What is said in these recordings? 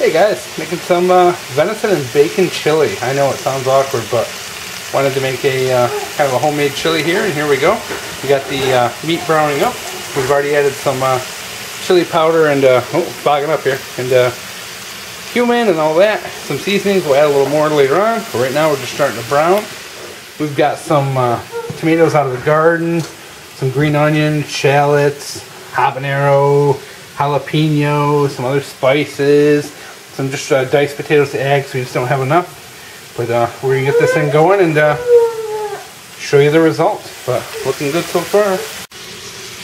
Hey guys, making some venison and bacon chili. I know it sounds awkward, but wanted to make a kind of a homemade chili here, and here we go. We got the meat browning up. We've already added some chili powder and fogging up here, and cumin and all that. Some seasonings. We'll add a little more later on, but right now we're just starting to brown. We've got some tomatoes out of the garden, some green onion, shallots, habanero, jalapeno, some other spices, some just diced potatoes to add, so we just don't have enough. But we're going to get this thing going and show you the results. But looking good so far.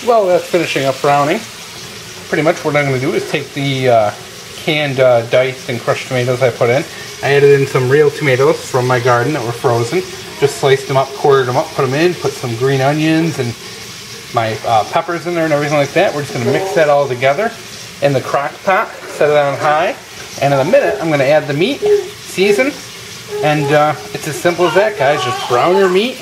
Well, that's finishing up browning. Pretty much what I'm going to do is take the canned diced and crushed tomatoes I put in. I added in some real tomatoes from my garden that were frozen. Just sliced them up, quartered them up, put them in, put some green onions and my peppers in there and everything like that. We're just going to mix that all together in the crock pot, set it on high, and in a minute I'm going to add the meat, season, and it's as simple as that, guys. Just brown your meat,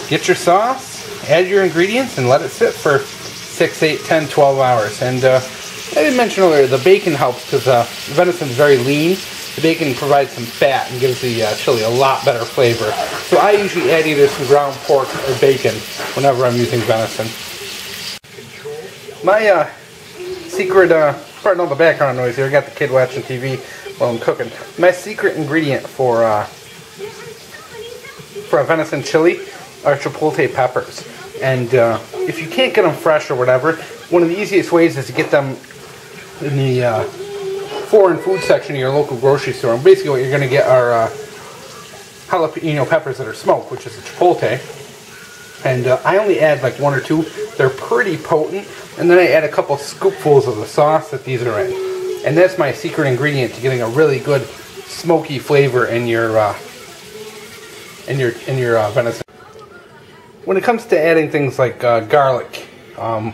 get your sauce, add your ingredients, and let it sit for 6, 8, 10, 12 hours. And I didn't mention earlier, the bacon helps because venison is very lean. The bacon provides some fat and gives the chili a lot better flavor. So I usually add either some ground pork or bacon whenever I'm using venison. My secret, pardon all the background noise here, I got the kid watching TV while I'm cooking. My secret ingredient for a venison chili are chipotle peppers. And if you can't get them fresh or whatever, one of the easiest ways is to get them in the foreign food section of your local grocery store. And basically what you're going to get are jalapeno peppers that are smoked, which is a chipotle. And I only add like 1 or 2. They're pretty potent. And then I add a couple scoopfuls of the sauce that these are in. And that's my secret ingredient to getting a really good smoky flavor in your venison. When it comes to adding things like garlic, a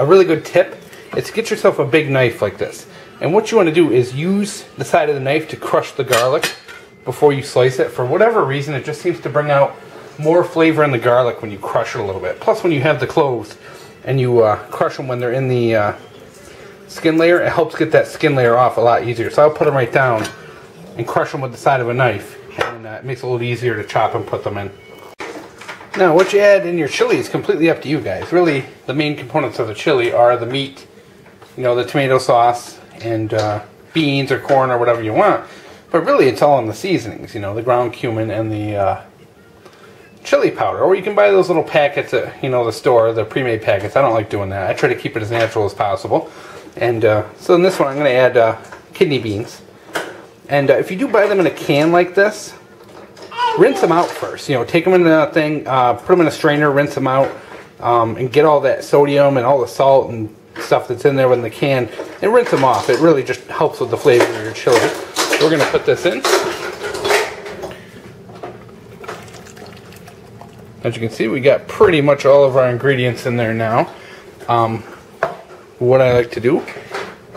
really good tip is to get yourself a big knife like this. And what you want to do is use the side of the knife to crush the garlic before you slice it. For whatever reason, it just seems to bring out more flavor in the garlic when you crush it a little bit. Plus, when you have the cloves and you crush them when they're in the skin layer, it helps get that skin layer off a lot easier. So I'll put them right down and crush them with the side of a knife. And it makes it a little easier to chop and put them in. Now, what you add in your chili is completely up to you guys. Really, the main components of the chili are the meat, the tomato sauce, and beans or corn or whatever you want. But really it's all in the seasonings, the ground cumin and the chili powder. Or you can buy those little packets at the store, the pre-made packets. I don't like doing that. I try to keep it as natural as possible. And so in this one I'm going to add kidney beans. And if you do buy them in a can like this, rinse them out first. Take them in a thing, put them in a strainer, rinse them out, and get all that sodium and all the salt and stuff that's in there in the can, and rinse them off. It really just helps with the flavor of your chili. So we're going to put this in. As you can see, we got pretty much all of our ingredients in there now. What I like to do,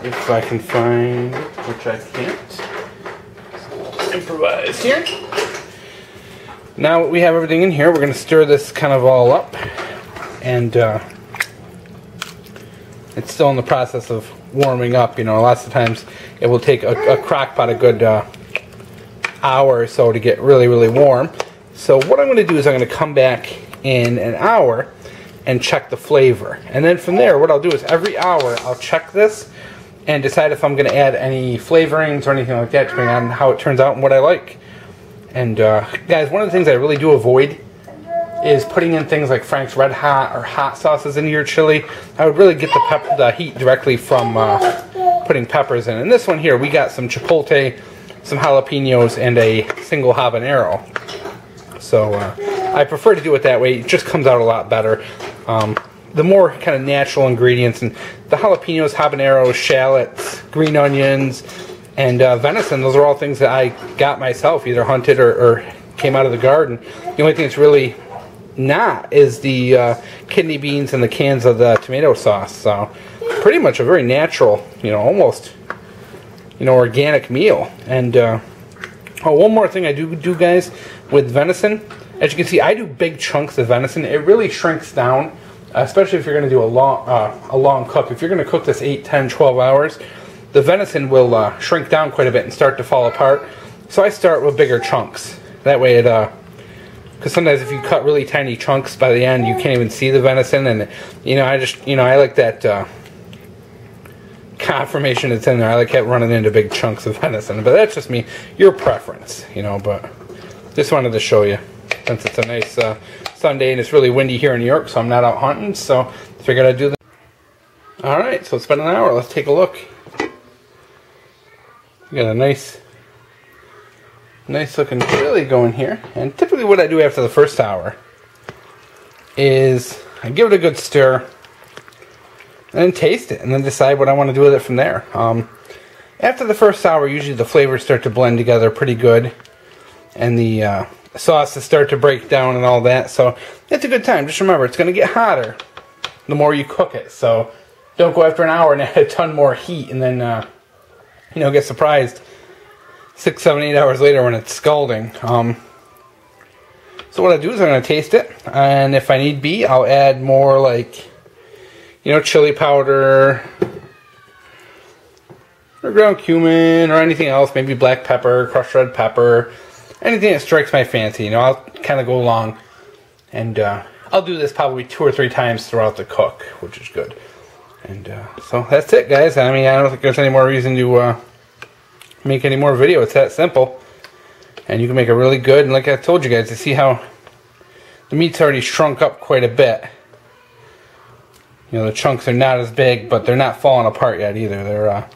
if I can find, which I can't, improvise here. Now we have everything in here, we're going to stir this kind of all up, and it's still in the process of warming up. Lots of times it will take a crock pot a good hour or so to get really, really warm. So what I'm going to do is I'm going to come back in an hour and check the flavor. And then from there, what I'll do is every hour I'll check this and decide if I'm going to add any flavorings or anything like that, depending on how it turns out and what I like. And guys, one of the things I really do avoid is putting in things like Frank's Red Hot or hot sauces into your chili. I would really get the heat directly from putting peppers in. In this one here, we got some chipotle, some jalapenos, and a single habanero. So I prefer to do it that way. It just comes out a lot better. The more kind of natural ingredients, and the jalapenos, habaneros, shallots, green onions, and venison, those are all things that I got myself, either hunted or came out of the garden. The only thing that's really not is the kidney beans and the cans of the tomato sauce. So pretty much a very natural, almost organic meal. And one more thing I do guys, with venison, as you can see, I do big chunks of venison. It really shrinks down, especially if you're going to do a long cook. If you're going to cook this 8, 10, 12 hours, the venison will shrink down quite a bit and start to fall apart. So I start with bigger chunks. That way it, because sometimes if you cut really tiny chunks, by the end you can't even see the venison, and I like that confirmation that's in there. I like running into big chunks of venison, but that's just me. Your preference, but just wanted to show you since it's a nice Sunday and it's really windy here in New York, so I'm not out hunting, so figured I'd do that. Alright, so it's been an hour. Let's take a look. We got a nice looking chili going here. And typically what I do after the first hour is I give it a good stir and then taste it and then decide what I want to do with it from there. After the first hour, usually the flavors start to blend together pretty good and the sauces start to break down and all that. So it's a good time. Just remember, it's going to get hotter the more you cook it. So don't go after an hour and add a ton more heat and then, get surprised 6, 7, 8 hours later when it's scalding. So what I do is I'm going to taste it, and if I need be, I'll add more like, chili powder, or ground cumin, or anything else, maybe black pepper, crushed red pepper, anything that strikes my fancy. I'll kind of go along, and I'll do this probably 2 or 3 times throughout the cook, which is good. And so that's it, guys. I mean, I don't think there's any more reason to make any more video. It's that simple. And you can make it really good. And like I told you guys, you see how the meat's already shrunk up quite a bit. The chunks are not as big, but they're not falling apart yet either. They're a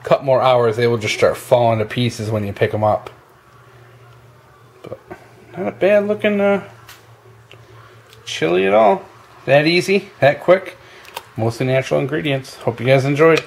couple more hours, they will just start falling to pieces when you pick them up. But not a bad looking chili at all. That easy, that quick. Mostly natural ingredients. Hope you guys enjoyed.